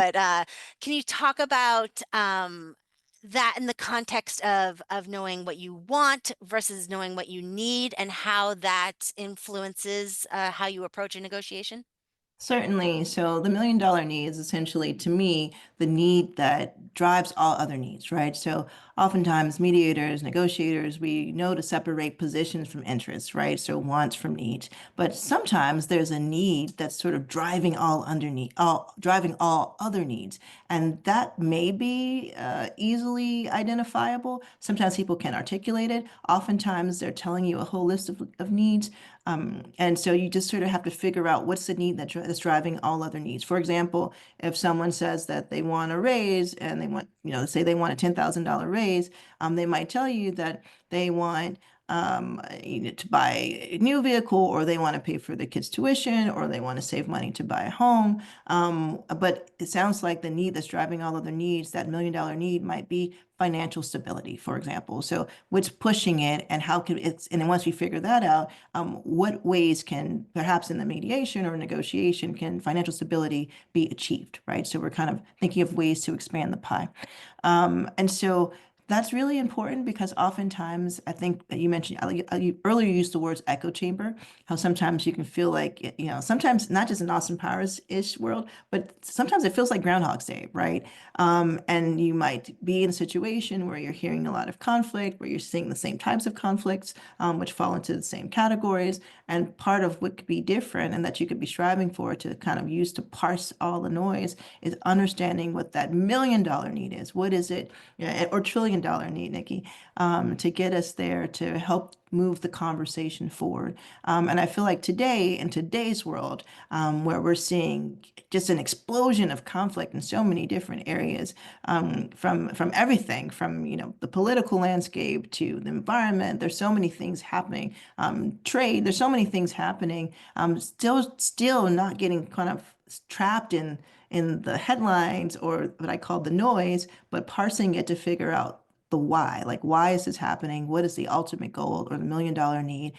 But can you talk about that in the context of knowing what you want versus knowing what you need and how that influences how you approach a negotiation? Certainly. So the $1 million need is essentially, to me, the need that drives all other needs, right? So oftentimes mediators, negotiators, we know to separate positions from interests, right? So wants from needs. But sometimes there's a need that's sort of driving all underneath, all driving all other needs. And that may be easily identifiable. Sometimes people can articulate it. Oftentimes they're telling you a whole list of needs. And so you just sort of have to figure out what's the need that's driving all other needs. For example, if someone says that they want a raise and they want, say they want a $10,000 raise, they might tell you that they want to buy a new vehicle, or they want to pay for the kids' tuition, or they want to save money to buy a home. But it sounds like the need that's driving all other needs, that $1 million need, might be financial stability, for example. So what's pushing it, and how can it's, and then once we figure that out, what ways can, perhaps in the mediation or negotiation, can financial stability be achieved, right? So we're kind of thinking of ways to expand the pie. And so that's really important because oftentimes, I think that you mentioned, you earlier used the words echo chamber, how sometimes you can feel like, sometimes not just in Austin Powers-ish world, but sometimes it feels like Groundhog's Day, right? And you might be in a situation where you're hearing a lot of conflict, where you're seeing the same types of conflicts, which fall into the same categories. And part of what could be different and that you could be striving for to kind of use to parse all the noise is understanding what that $1 million need is. What is it? Yeah, or $1 trillion need, Nikki, to get us there, to help move the conversation forward. And I feel like today, in today's world, where we're seeing just an explosion of conflict in so many different areas, from everything, from the political landscape to the environment. There's so many things happening. Trade. There's so many things happening. Still not getting kind of trapped in the headlines or what I call the noise, but parsing it to figure out the why. Like, why is this happening? What is the ultimate goal or the $1 million need?